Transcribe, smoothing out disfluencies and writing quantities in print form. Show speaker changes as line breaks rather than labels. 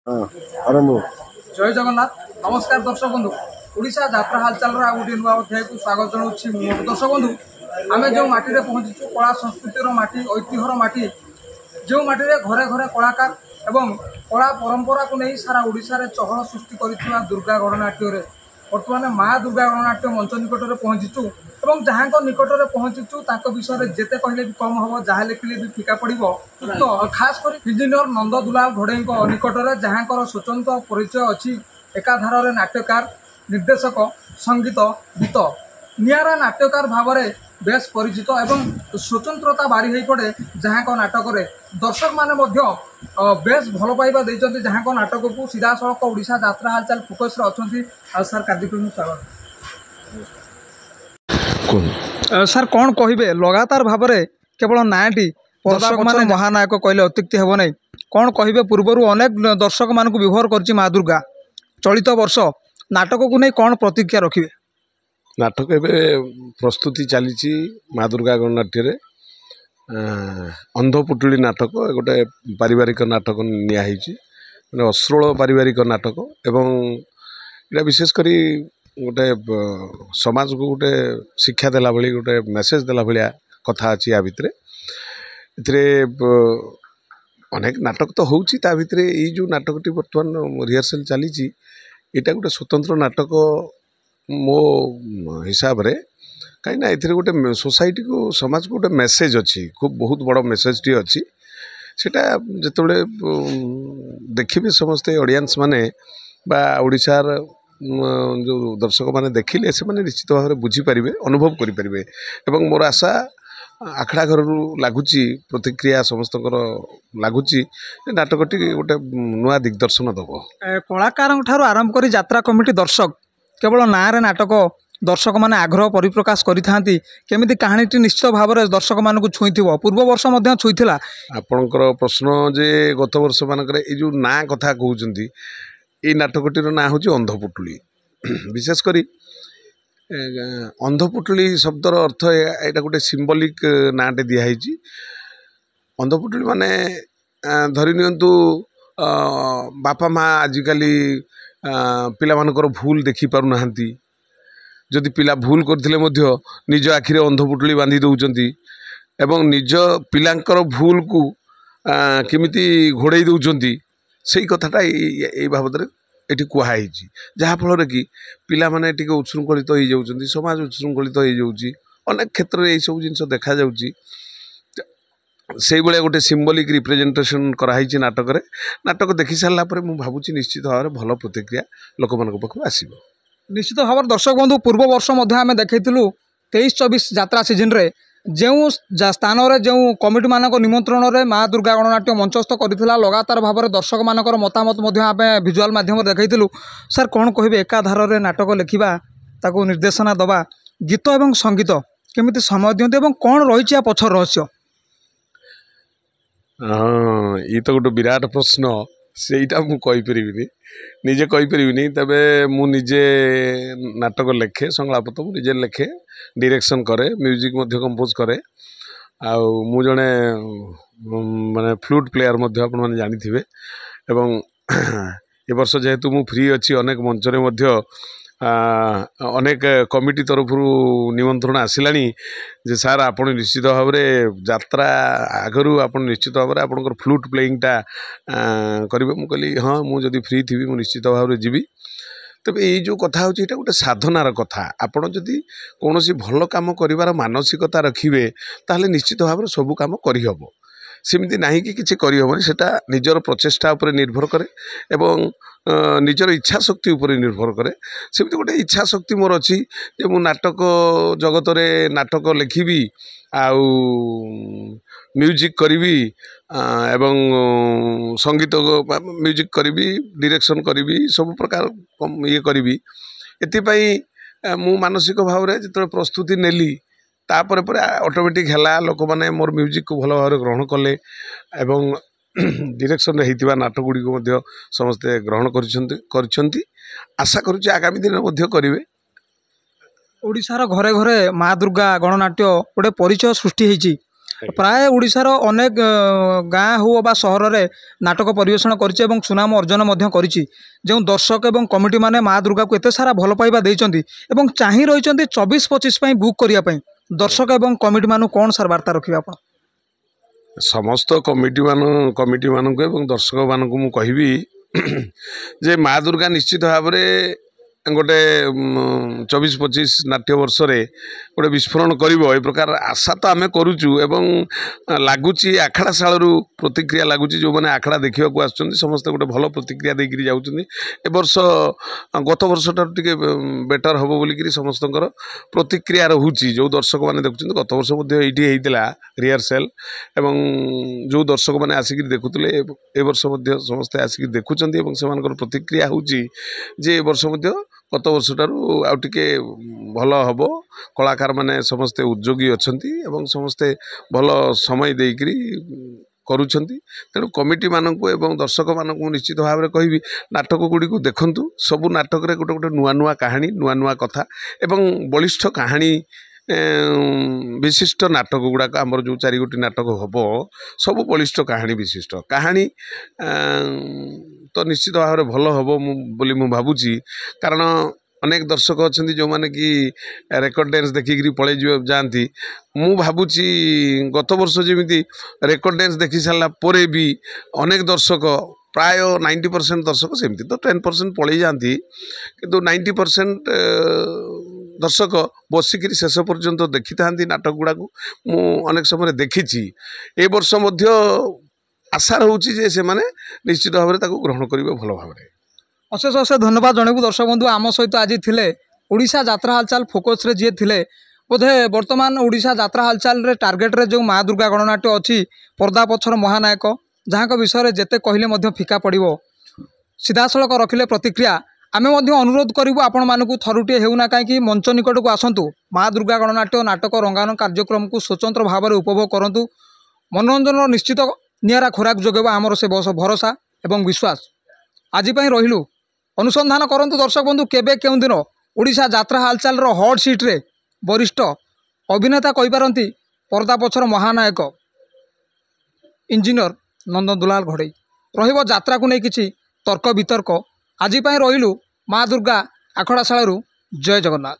हाँ, आरंभ हो।
जय जगन्नाथ नमस्कार दर्शक बंधु ओडिशा यात्रा हालचाल आ गोटे नुआ अध्याय को स्वागत जनाऊँ दर्शक बंधु आम जो माटी पहुँचीचु कला संस्कृतिर माटी ऐतिह्यर माटी जो माटी घरे घरे कलाकार एवं कला परंपरा को नहीं सारा ओडिशा चहल सृष्टि कर दुर्गा गणनाट्य बर्तमान माँ दुर्गा गणनाट्य मंच निकट में पहुँचीचु और जहाँ निकट में पहुँचीचु विषय में जिते कहले भी कम हम जहाँ लिखिले भी फिका पड़ो तो खास कर इंजीनियर नंद दुलाल घोड़े निकट में जहाँ स्वतंत्र परिचय अच्छी एकाधार नाट्यकार निर्देशक संगीत गीत निरा नाट्यकार भाव में बेस परिचित एवं स्वतंत्रता बारी हो पड़े जहाँ नाटक दर्शक माने बेस भल पाइबा देते जहाँ नाटक को सीधा सड़क ओडिशा यात्रा हालचाल फोकस अच्छा सर कार्यक्रम स्वागत सर कौन कहे लगातार भाव में केवल नाटी दर्शक मान महानायक कहले अत्युक्ति हेब ना कौन कहे पूर्वर अनेक दर्शक मान विभोर कर माँ दुर्गा चलित वर्ष नाटक को नहीं कौन प्रतिक्रिया रखिए
नाटक एवं प्रस्तुति चली माँ दुर्गा गणनाट्य अंधपुटुली नाटक गोटे पारिवारिक नाटक नियाई मैंने अश्लील पारिवारिक नाटक एवं इटा विशेषकर गोटे समाज को गोटे शिक्षा देला भली गोटे मेसेज देला भलिया कथा अच्छी या भितर अनेक नाटक तो होची ता भितर ये जो नाटकटी बर्तमान रिहर्सल चली यहाँ गोटे स्वतंत्र नाटक मो हिसाब रे कहीं ए गोटे सोसाइटी को समाज को गोटे मेसेज अच्छी खूब बहुत बड़ मेसेज टी अच्छी सेटा जिते देखिए समस्ते ऑडियंस माने बा ओडिशार जो दर्शक माने देखिले से माने निश्चित भाव में बुझीपारे अनुभव करें एवं मोर आशा आखड़ा घर लगुच प्रतिक्रिया समस्त लगुच नाटकटी गोटे नुआ दिग्दर्शन दब
कलाकार आरंभ कर यात्रा कमिटी दर्शक केवल ना रे नाटक दर्शक माने आग्रह परिप्रकाश करिथांती केमिति कहानीटी निश्चित भाव में दर्शक मान को छुई पूर्व वर्ष छुईला
आपणकर प्रश्न जे गत वर्ष मानक जो ना कथा कहते ये नाटकटीर ना हूँ अंधपुटुली विशेषकर अंधपुटुली शब्दर अर्थ यहाँ गोटे सिंबलिक नाटे दिखाई अंधपुटुली माने धरी नियंतु बापा माँ आजिकल पिला मानकर भूल देखि पारु नाहंती जदि पिला भूल करथिले मध्य निज आखिरे अंधपुटुली बांधी दउचंती एवं निज पिलांकर भूल को केमिति घोड़ाई दउचंती सेही कथाटा ए बाबद ये कहुई जहाँफल कि पिला माने टिके उच्छृंखलित हो जाउचंती समाज उच्छृंखलित हो जाउची अनेक क्षेत्र में यही सब जिन देखा जाउची से भाया गोटे सिंबलिक रिप्रेजेंटेशन कराई नाटक देखी सारा मुझे भावुँ निश्चित भाव में भल प्रतिक्रिया लोक मान पाखु आसब
निश्चित भाव दर्शक बंधु पूर्व वर्ष आम देखु 23-24 यात्रा सीजन रे जो स्थान में जो कमिटी मान निमंत्रण में माँ दुर्गा गणनाट्य मंचस्थ करथिला लगातार भाव में दर्शक मान मतामत आम भिजुआल माध्यम देखु सर कौन कहे एकाधार में नाटक लिखा ताको निर्देशना दबा गीत एवं संगीत केमिति समय दियंते एवं कौन रही पछर रहस्य
हाँ ये तो गोटे विराट प्रश्न सेटा मुझे निजे कहीपरि तबे मुझे नाटक लिखे संलाप तो मुझे लिखे डायरेक्शन करे म्यूजिक कंपोज करे आउ जड़े माने फ्लूट प्लेयर आपण मैंने जानी थे एवं ए वर्ष जेहेतु मु फ्री अच्छी अनेक मंचरे अनेक कमिटी तरफ निमंत्रण आसिलानी जे सार आपण निश्चित भाव में यात्रा आगरू आप निश्चित भाव में आपंकर फ्लूट प्लेइंगटा करेंगे मुझे कहली हाँ मुझे फ्री थी मुझे निश्चित भाव में जीवी तबे ये जो कथा होची एटा गोटे साधनार कथा आपण जदि कौन भल कम कर मानसिकता रखिए ताहले निश्चित भाव में सबू कम करहब सेमती ना कि किसी करहबनी सेटा निजर प्रचेष्टा उपर निर्भर करे एवं निजर इच्छा शक्ति उपर निर्भर करे सेमती गोटे इच्छा शक्ति मोर अच्छी जे मु नाटक जगत रे नाटक लिखिबी आउ म्यूजिक करी एवं संगीत म्यूजिक करी डायरेक्शन करी सब प्रकार ये करी एपाई मु मानसिक भाव में जो प्रस्तुति नेली तापर पर ऑटोमेटिक है लोक मैंने मोर म्यूजिक को भल भाव ग्रहण कले एवं डायरेक्शन होता नाटक गुड़ी समस्ते ग्रहण कर आशा करुच्ची आगामी दिन करेंगे
ओडिशार घरे घरे माँ दुर्गा गणनाट्य गोटे परिचय सृष्टि होती प्राय ओडिशार अनेक गाँ हो बा सहर में नाटक परिवेषण करिछि एवं सुनाम अर्जन मध्य करिछि। जो दर्शक एवं कमिटी माने माँ दुर्गा को एते सारा भल पाइबा देइछन्ति एवं चाहि रहिछन्ति 24-25 पई बुक करिया पई दर्शक एवं कमिटी मानु कोन सार वार्ता रखिबा आपण?
समस्त कमिटी मानक एवं दर्शक मानक मु कहबी जे माँ दुर्गा निश्चित भाव में गोटे 24-25 नाट्य वर्ष गोटे विस्फोरण करिवो ए प्रकार आशा तो आम करुचु एवं लगुच आखड़ा शालू प्रतिक्रिया लगुच जो मैंने आखड़ा देखा आसुँच समस्त गोटे भल प्रतिक्रिया देकर जाऊँच ए वर्ष गत वर्ष टे बेटर हम बोलिकी समस्त प्रतिक्रिया रोचे जो दर्शक मैंने देखुं गत वर्ष ये रिहर्सल एवं जो दर्शक मैंने आसिक देखुले ए वर्ष समस्ते आसिक देखुं से प्रतिक्रिया होची जे वर्ष गत वर्ष ठारू आउ टिके भल हम कलाकार माने समस्ते उद्योगी अछंती एवं समस्ते भल समय देकरी करुछंती। तेणु कमिटी मानक एवं दर्शक मानक निश्चित भाव में कहबी नाटक गुड़ी को देखंतु सबु नाटक रे गोटे गोटे नुआ नुआ कहानी नुआ नुआ कथा एवं बलिष्ठ कहानी विशिष्ट नाटक गुड़ाक आमर जो 4 नाटक हम सब बलिष्ठ कहानी विशिष्ट कहानी तो निश्चित भाव में भल हम बोली मु भावुची। कारण अनेक दर्शक अच्छा जो मैंने कि रेकर्ड डांस देखिकी पलि जाती मु भावुची गत वर्ष जमी रेकर्ड डांस देखी सारा पर भी अनेक दर्शक प्राय 90% दर्शक सेमती तो 10% पलि जाती किंतु 90% दर्शक बसिक शेष पर्यंत देखी था नाटक गुड़ा मु अनेक समय देखी ए वर्ष आशा रोचे जे से माने निश्चित भाव में ग्रहण करेंगे भल भाव में।
अशेष अशेष धन्यवाद जनकु दर्शक बंधु आम सहित आज थिले ओडिशा यात्रा हालचाल फोकस रे जे थिले बोधे वर्तमान ओडिशा यात्रा हालचाल रे टार्गेट रे जो माँ दुर्गा गणनाट्य अच्छी पर्दा पछर महानायक जहाँ विषय जेते कहले मध्य फिका पड़ो सीधासलख रखिले प्रतिक्रिया आमे मध्य अनुरोध करूँ आपण मानक थरुटे हेउना कहीं मंच निकट को आसतु माँ दुर्गा गणनाट्य नाटक रंगायन कार्यक्रम को स्वतंत्र भाव में उपभोग करूँ मनोरंजन निश्चित निरा खोराक जोगेबा आमर से भरोसा एवं विश्वास आज रहिलु अनुसंधान करंतु दर्शक बंधु केबे केउं दिन ओडिशा यात्रा हालचाल रो हॉट सीट रे वरिष्ठ अभिनेता कहि पारंती पर्दा पछर महानायक इंजीनियर नंदन दुलाल घड़ई रहिबो यात्रा को नै किछि तर्क वितर्क आज रहिलु माँ दुर्गा आखड़ाशालू जय जगन्नाथ।